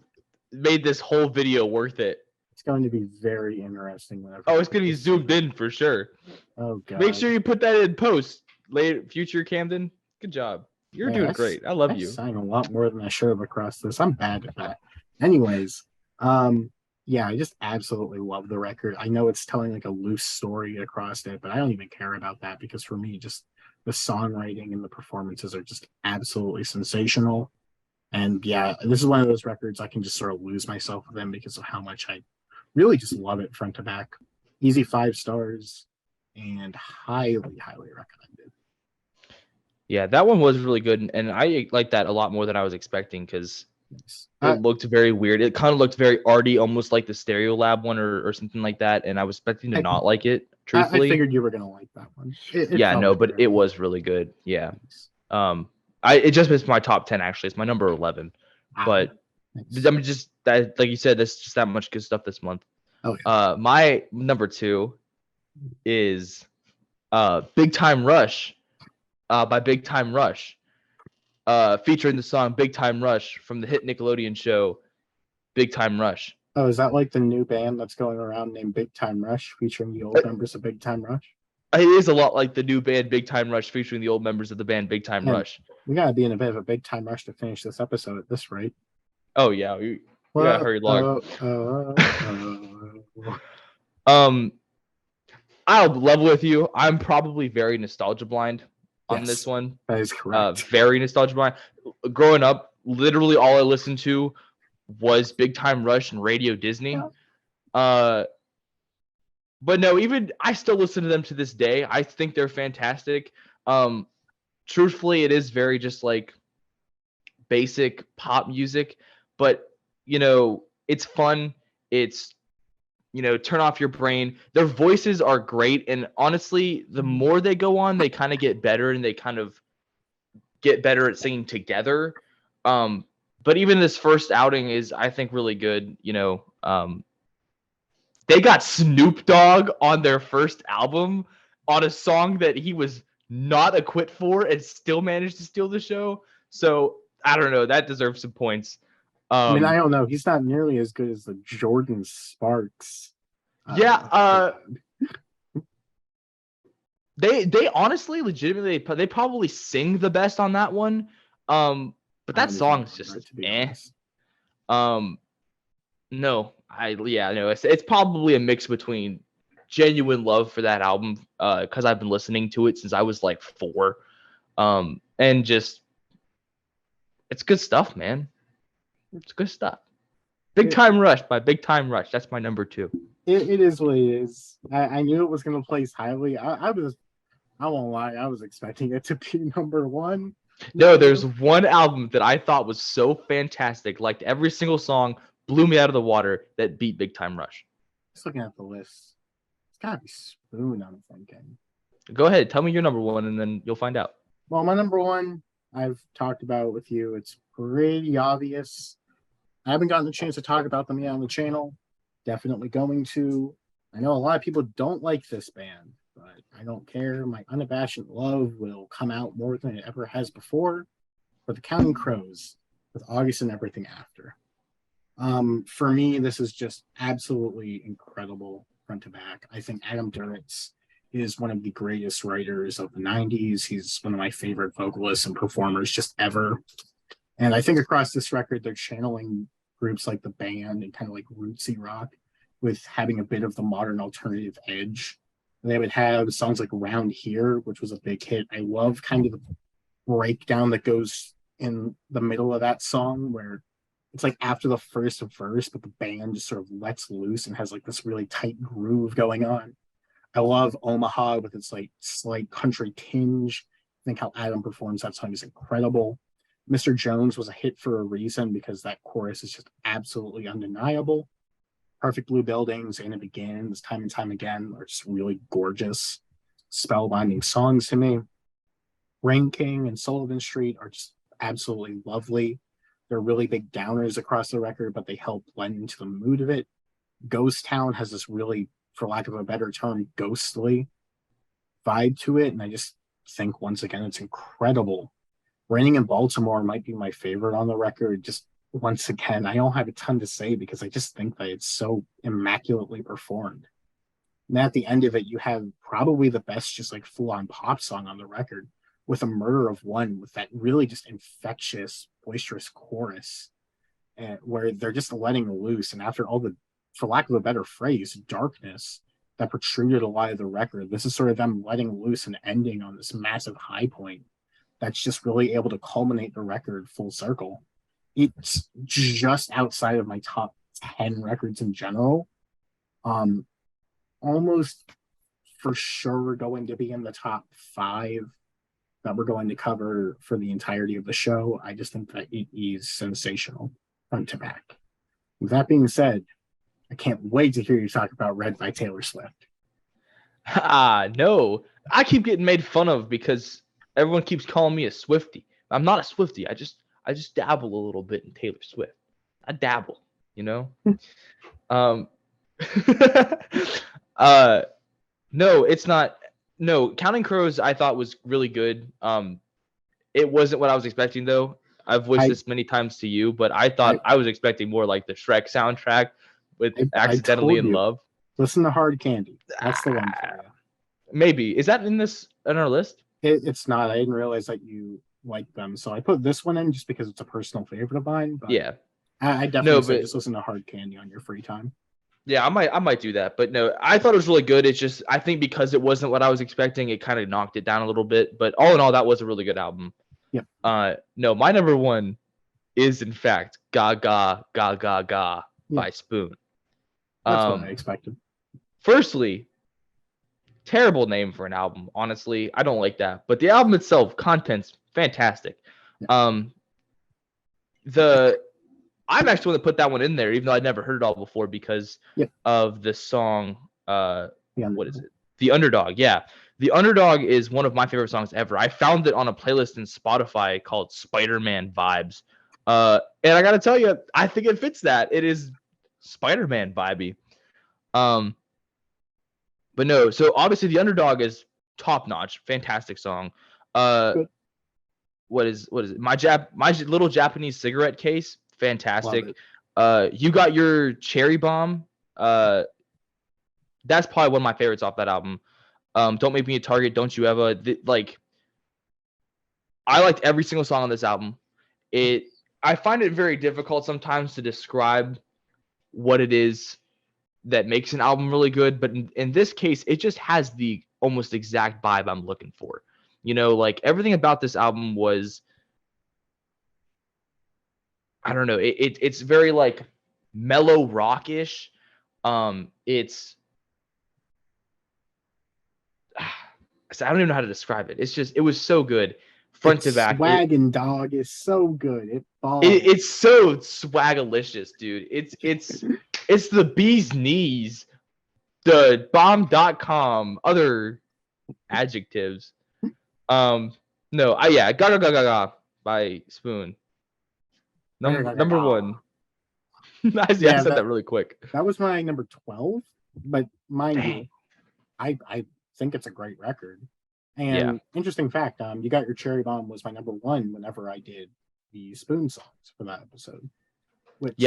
made this whole video worth it. It's going to be very interesting whenever. Oh, it's gonna be zoomed in for sure. Oh god. Make sure you put that in post. Later, future Camden. Good job. You're doing great. I love you. I sign a lot more than I should have across this. I'm bad at that. Anyways, yeah, I just absolutely love the record. I know it's telling like a loose story across it, but I don't even care about that because for me, just the songwriting and the performances are just absolutely sensational. And yeah, this is one of those records I can just sort of lose myself with them because of how much I really just love it front to back. Easy 5 stars and highly, highly recommended. Yeah, that one was really good, and I like that a lot more than I was expecting because it looked very weird. It kind of looked very arty, almost like the Stereo Lab one or something like that, and I was expecting to not like it, truthfully. I figured you were going to like that one. Yeah, no, but it was really good. Yeah. It just missed my top 10, actually. It's my number 11. But I'm just, that, like you said, there's just that much good stuff this month. Oh, yeah. My number 2 is Big Time Rush by Big Time Rush, featuring the song Big Time Rush from the hit Nickelodeon show Big Time Rush. Oh, is that like the new band that's going around named Big Time Rush, featuring the old members of Big Time Rush? It is a lot like the new band Big Time Rush, featuring the old members of the band Big Time Rush. We gotta be in a bit of a big time rush to finish this episode at this rate. Oh yeah, we gotta hurry along. I'll level with you. I'm probably very nostalgia blind on this one. That is correct. Very nostalgia blind. Growing up, literally all I listened to was Big Time Rush and Radio Disney. But no, even I still listen to them to this day. I think they're fantastic. Truthfully, it is very just like basic pop music, but you know, it's fun. It's, you know, turn off your brain. Their voices are great, and honestly, the more they go on, they kind of get better, and they kind of get better at singing together. But even this first outing is, I think, really good. You know, they got Snoop Dogg on their first album on a song that he was not equipped for and still managed to steal the show. So I don't know. That deserves some points. I mean, I don't know. He's not nearly as good as the Jordan Sparks. They honestly, legitimately, they probably sing the best on that one. But that song's just No, it's probably a mix between genuine love for that album, because I've been listening to it since I was like 4, and just it's good stuff, man. It's good stuff. Big Time Rush by Big Time Rush. That's my number 2. It is what it is. I knew it was going to place highly. I won't lie. I was expecting it to be number 1. No, there's one album that I thought was so fantastic, liked every single song, blew me out of the water, that beat Big Time Rush. Just looking at the list, it's gotta be Spoon, I'm thinking. Go ahead, tell me your number 1, and then you'll find out. Well, my number 1, I've talked about it with you. It's pretty obvious. I haven't gotten the chance to talk about them yet on the channel. Definitely going to. I know a lot of people don't like this band, but I don't care. My unabashed love will come out more than it ever has before. But the Counting Crows, with August and Everything After. For me, this is just absolutely incredible front to back. I think Adam Duritz is one of the greatest writers of the 90s. He's one of my favorite vocalists and performers just ever. And I think across this record, they're channeling groups like The Band and kind of like rootsy rock with having a bit of the modern alternative edge. They would have songs like Round Here, which was a big hit. I love kind of the breakdown that goes in the middle of that song where it's like after the first verse, but the band just sort of lets loose and has like this really tight groove going on. I love Omaha with its like slight country tinge. I think how Adam performs that song is incredible. Mr. Jones was a hit for a reason because that chorus is just absolutely undeniable. Perfect Blue Buildings and It Begins, Time and Time Again are just really gorgeous, spellbinding songs to me. Rain King and Sullivan Street are just absolutely lovely. They're really big downers across the record, but they help blend into the mood of it. Ghost Town has this really, for lack of a better term, ghostly vibe to it, and I just think once again it's incredible. Raining in Baltimore might be my favorite on the record. Just once again, I don't have a ton to say because I just think that it's so immaculately performed. And at the end of it, you have probably the best, just like full on pop song on the record with A Murder of One, with that really just infectious, boisterous chorus where they're just letting loose. And after all the, for lack of a better phrase, darkness that protruded a lot of the record, this is sort of them letting loose and ending on this massive high point that's just really able to culminate the record full circle. It's just outside of my top 10 records in general. Almost for sure going to be in the top 5 that we're going to cover for the entirety of the show. I just think that it is sensational front to back. With that being said, I can't wait to hear you talk about Red by Taylor Swift. No. I keep getting made fun of because everyone keeps calling me a Swiftie. I'm not a Swiftie. I just dabble a little bit in Taylor Swift. I dabble, you know? No, it's not. No, Counting Crows I thought was really good. It wasn't what I was expecting though. I've voiced this many times to you, but I thought I was expecting more like the Shrek soundtrack with Accidentally in Love. Listen to Hard Candy. That's the one for you. Maybe. Is that in our list? It's not. I didn't realize that you liked them. So I put this one in just because it's a personal favorite of mine. But yeah. I definitely say just listen to Hard Candy on your free time. Yeah, I might do that. But no, I thought it was really good. It's just I think because it wasn't what I was expecting, it kind of knocked it down a little bit. But all in all, that was a really good album. Yep. No, my number one is in fact Gaga Ga Ga Ga by Spoon. That's what I expected. Firstly, terrible name for an album, honestly. I don't like that. But the album itself, content's fantastic. Yeah. I'm actually going to put that one in there, even though I'd never heard it all before because of the song. What is it? The Underdog. Yeah. The Underdog is one of my favorite songs ever. I found it on a playlist in Spotify called Spider-Man Vibes. And I got to tell you, I think it fits that. It is Spider-Man vibey. But no, so obviously The Underdog is top notch, fantastic song. What is it? My little Japanese cigarette case, fantastic. You Got Your Cherry Bomb. That's probably one of my favorites off that album. Don't Make Me a Target, Don't You Ever. I liked every single song on this album. I find it very difficult sometimes to describe what it is that makes an album really good, but in this case, it just has the almost exact vibe I'm looking for. You know, like everything about this album was, I don't know, it's very like mellow rockish. I don't even know how to describe it. It was so good. Front to back. Swaggin' Dog is so good. It's so swagalicious, dude. It's the bee's knees, the bomb.com, other adjectives. Gaga Gaga Gaga by Spoon. Number one. I said that really quick. That was my number 12, but mind you, I think it's a great record. And interesting fact, You Got Your Cherry Bomb was my number 1 whenever I did the Spoon songs for that episode.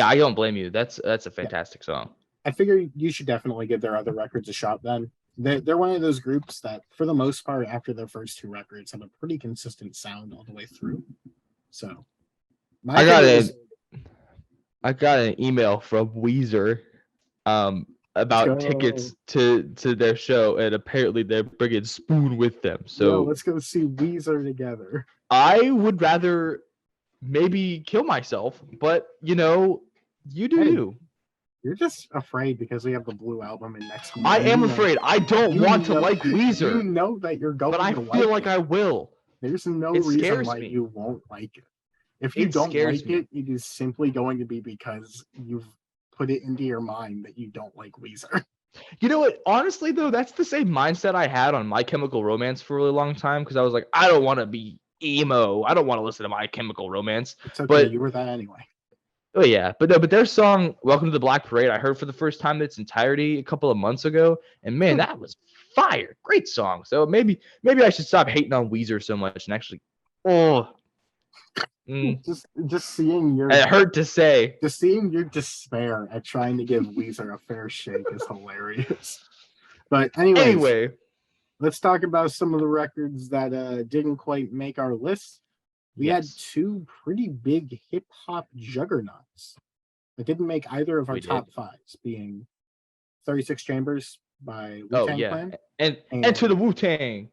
I don't blame you. That's a fantastic song. I figure you should definitely give their other records a shot then. They're one of those groups that, for the most part, after their first 2 records, have a pretty consistent sound all the way through. So, I got an email from Weezer about tickets to their show, and apparently they're bringing Spoon with them. So let's go see Weezer together. I would rather maybe kill myself, but you do you. You're just afraid because we have the Blue Album in next month. I am afraid. I don't want to like Weezer. You know that you're going to like it. But I feel like I will. There's no reason why you won't like it. If you don't like it, it is simply going to be because you've put it into your mind that you don't like Weezer. You know what? Honestly, though, that's the same mindset I had on My Chemical Romance for a really long time because I was like, I don't want to be emo. I don't want to listen to My Chemical Romance. It's okay. But You were that anyway. oh yeah, but no, but their song "Welcome to the Black Parade" I heard for the first time in its entirety a couple of months ago, and man, that was fire! Great song. So maybe I should stop hating on Weezer so much and actually, oh, Just seeing your it hurt to say. just seeing your despair at trying to give Weezer a fair shake is hilarious. But Anyway, let's talk about some of the records that didn't quite make our list. We had yes, two pretty big hip hop juggernauts that didn't make either of our We top did. fives, being 36 Chambers by Wu oh Tang yeah, Clan and to the Wu Tang.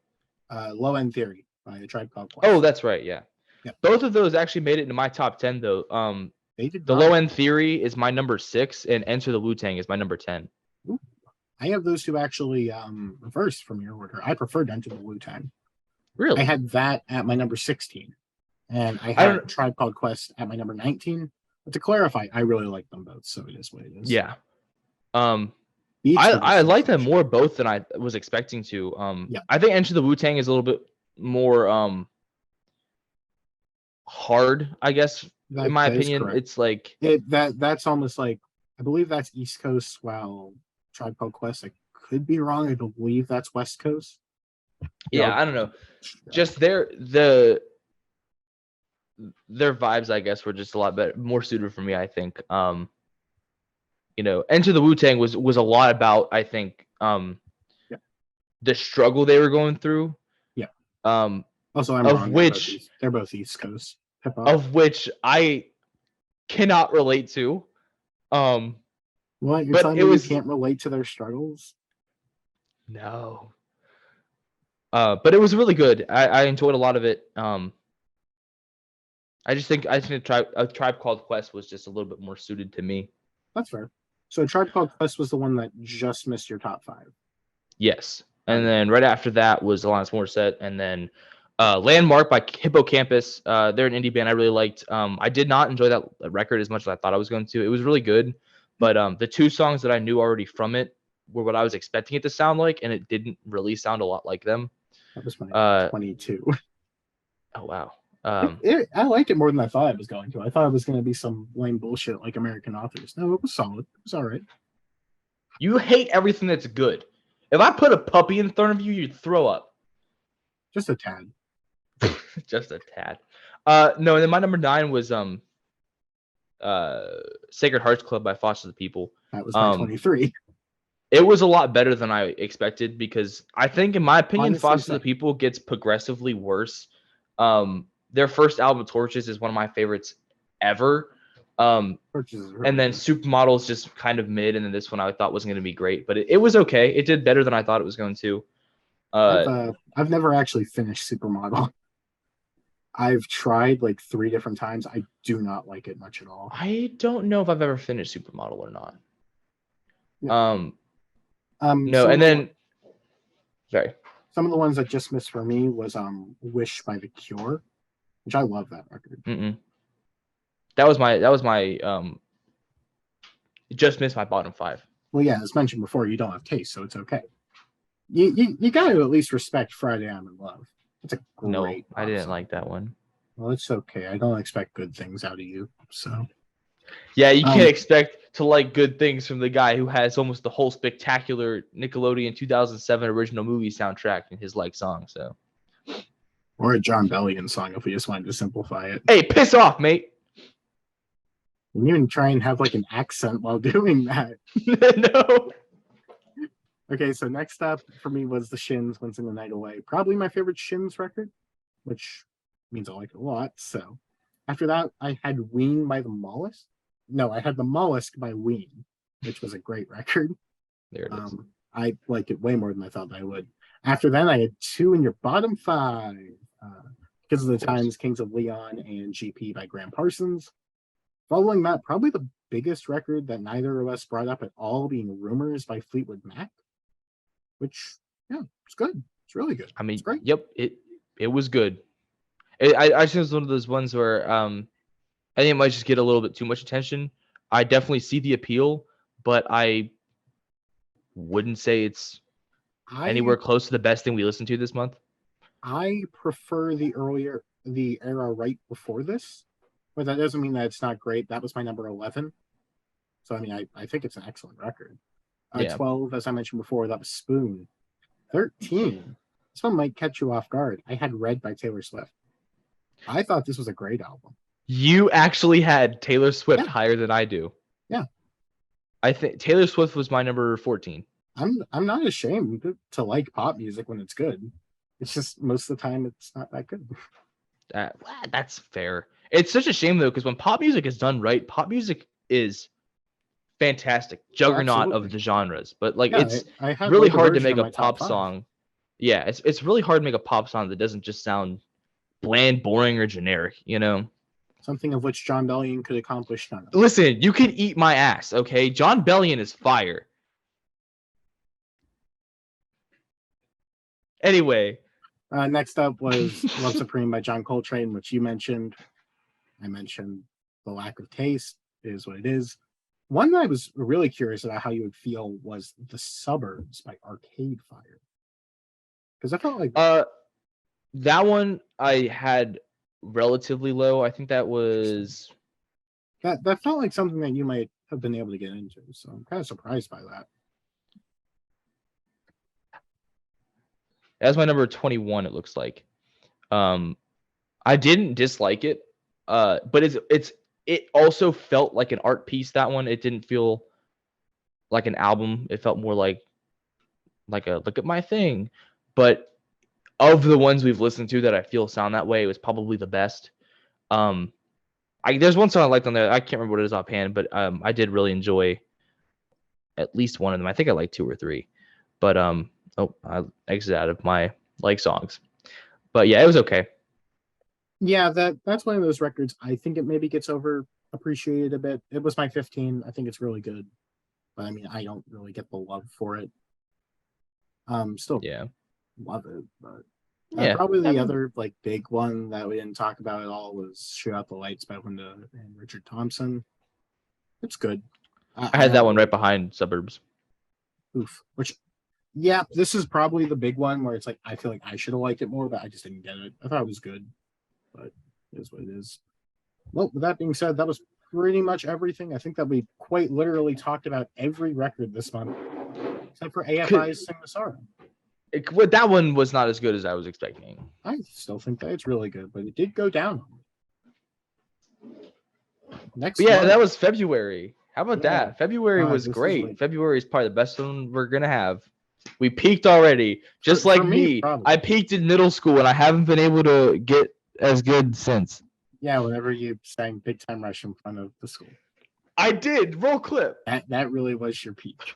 Low End Theory by A Tribe Called Quest. Oh, that's right, yeah. Yep. Both of those actually made it into my top 10 though. They did The not. Low End Theory is my number 6, and Enter the Wu Tang is my number 10. Ooh. I have those two actually reversed from your order. I preferred Enter the Wu Tang. Really? I had that at my number 16, and I had Tribe Called Quest at my number 19. But to clarify, I really like them both, so it is what it is. Yeah. Beats I like them more both than I was expecting to. Yeah. I think Enter the Wu Tang is a little bit more hard, I guess. In my opinion, it's like that's almost like, I believe that's East Coast, while Tribe Called Quest, I could be wrong. I believe that's West Coast. Yeah, I don't know. Just their vibes, I guess, were just a lot better, more suited for me, I think. Enter the Wu Tang was a lot about, I think, the struggle they were going through. Yeah. Also, I'm wrong. They're both East Coast hip-hop. Of which I cannot relate to. What? You're telling me you can't relate to their struggles? No. But it was really good. I enjoyed a lot of it. I think a Tribe Called Quest was just a little bit more suited to me. That's fair. So Tribe Called Quest was the one that just missed your top 5. Yes. And then right after that was Alanis Morissette, and then Landmark by Hippocampus. They're an indie band I really liked. I did not enjoy that record as much as I thought I was going to. It was really good, but the two songs that I knew already from it were what I was expecting it to sound like, and it didn't really sound a lot like them. That was my 22. Oh, wow. I liked it more than I thought it was going to. I thought it was going to be some lame bullshit like American Authors. No, it was solid. It was all right. You hate everything that's good. If I put a puppy in front of you, you'd throw up. Just a tad. Just a tad. No, and then my number 9 was Sacred Hearts Club by Foster the People. That was my 23. It was a lot better than I expected, because I think, in my opinion, Honestly, Foster the People gets progressively worse. Their first album, Torches, is one of my favorites ever. And then Supermodel's just kind of mid, and then this one I thought wasn't going to be great, but it was okay. It did better than I thought it was going to. I've never actually finished Supermodel. I've tried like 3 different times. I do not like it much at all. I don't know if I've ever finished Supermodel or not. Yeah. No, and then sorry. Some of the ones that just missed for me was Wish by The Cure, which I love that record. That was my just missed my bottom 5. Well, yeah, as mentioned before, you don't have taste, so it's okay. You got to at least respect Friday I'm in Love. It's a great I didn't like that one. Well, it's okay. I don't expect good things out of you, so. Yeah, you can't expect to like good things from the guy who has almost the whole spectacular Nickelodeon 2007 original movie soundtrack in his song. So, or a John Bellion song if we just wanted to simplify it. Hey, piss off, mate. You even try and have like an accent while doing that. No. Okay, so next up for me was the Shins, Once in the Night Away. Probably my favorite Shins record, which means I like it a lot. So after that, I had Ween by the Mollusk. No, I had The Mollusk by Ween, which was a great record. There it is. I liked it way more than I thought I would. After that, I had 2 in your bottom 5. Because of the Times, Kings of Leon, and GP by Graham Parsons. Following that, probably the biggest record that neither of us brought up at all, being Rumors by Fleetwood Mac. Which, yeah, it's good. It's really good. I mean, it's great. Yep, it was good. I think it was one of those ones where I think it might just get a little bit too much attention. I definitely see the appeal, but I wouldn't say it's anywhere close to the best thing we listened to this month. I prefer the earlier. the era right before this, but that doesn't mean that it's not great. That was my number 11. So, I mean, I think it's an excellent record. Yeah. 12, as I mentioned before, that was Spoon. 13, this one might catch you off guard. I had Red by Taylor Swift. I thought this was a great album. You actually had Taylor Swift Yeah. higher than I do. Yeah. I think Taylor Swift was my number 14. I'm not ashamed to like pop music when it's good. It's just most of the time it's not that good. That's fair. It's such a shame though, because when pop music is done right, pop music is fantastic, juggernaut of the genres. But like, it's I had really like a hard to version make of a my top pop 5. song. Yeah, it's really hard to make a pop song that doesn't just sound bland, boring, or generic. You know. Something of which John Bellion could accomplish none of. Listen, you can eat my ass, okay? John Bellion is fire. Anyway. Next up was Love Supreme by John Coltrane, which you mentioned. I mentioned The Lack of Taste is what it is. One that I was really curious about how you would feel was The Suburbs by Arcade Fire. Because I felt like that one I had relatively low. I think that was that felt like something that you might have been able to get into. So I'm kind of surprised by that. That's my number 21, it looks like. I didn't dislike it. But it also felt like an art piece, that one. It didn't feel like an album. It felt more like a look at my thing. But of the ones we've listened to that I feel sound that way, it was probably the best. There's one song I liked on there. I can't remember what it is offhand, but I did really enjoy at least one of them. I think I liked 2 or 3. But I exited out of my like songs. But yeah, it was okay. Yeah, that's one of those records. I think it maybe gets over appreciated a bit. It was my 15. I think it's really good. But I mean, I don't really get the love for it. Still love it, but probably the other like big one that we didn't talk about at all was Shoot Out the Lights by Linda and Richard Thompson. It's good. I had that one right behind Suburbs. Which, yeah, this is probably the big one where it's like I feel like I should have liked it more, but I just didn't get it. I thought it was good, but it is what it is. Well, with that being said, that was pretty much everything. I think that we quite literally talked about every record this month, except for AFI's Sing the Sorrow. That one was not as good as I was expecting. I still think that it's really good, but it did go down. Next month, that was February. How about that? February was great. February is probably the best one we're going to have. We peaked already. Just like me. I peaked in middle school, and I haven't been able to get as good since. Yeah, whenever you sang Big Time Rush in front of the school. I did. Roll clip. That really was your peak.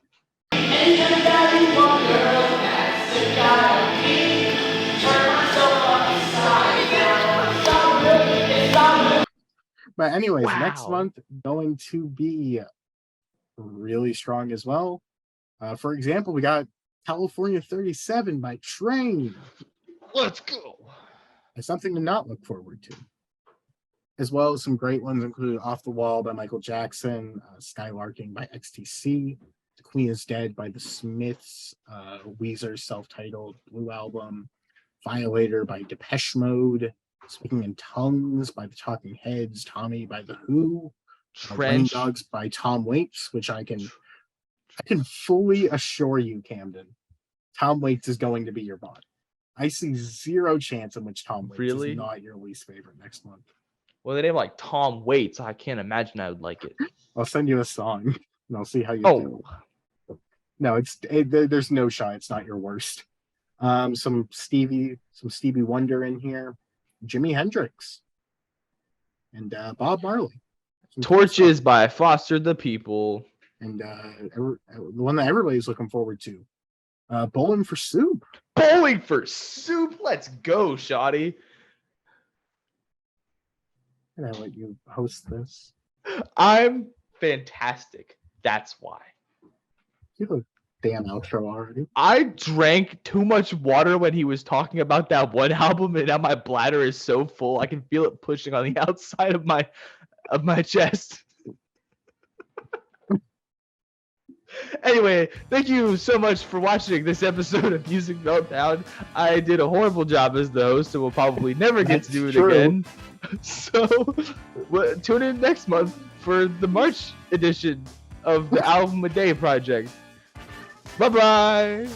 But anyways, next month going to be really strong as well. For example, we got California 37 by Train. Let's go. It's something to not look forward to. As well as some great ones including Off the Wall by Michael Jackson, Skylarking by XTC, The Queen is Dead by The Smiths, Weezer's self-titled Blue album, Violator by Depeche Mode, Speaking in Tongues by The Talking Heads, Tommy by The Who, Rain Dogs by Tom Waits, which I can fully assure you, Camden, Tom Waits is going to be your bot. I see zero chance in which Tom Waits is not your least favorite next month. Well, they name like Tom Waits. I can't imagine I would like it. I'll send you a song and I'll see how you do. No, there's no shot. It's not your worst. Some Stevie Wonder in here, Jimi Hendrix, and Bob Marley. Torches by Foster the People, and the one that everybody's looking forward to, Bowling for Soup. Bowling for Soup. Let's go, Sade. Can I let you host this? I'm fantastic. That's why. You have a damn outro already. I drank too much water when he was talking about that one album, and now my bladder is so full I can feel it pushing on the outside of my chest. Anyway, thank you so much for watching this episode of Music Meltdown. I did a horrible job as the host, and we'll probably never get to do it again. So, tune in next month for the March edition of the Album a Day project. Bye-bye!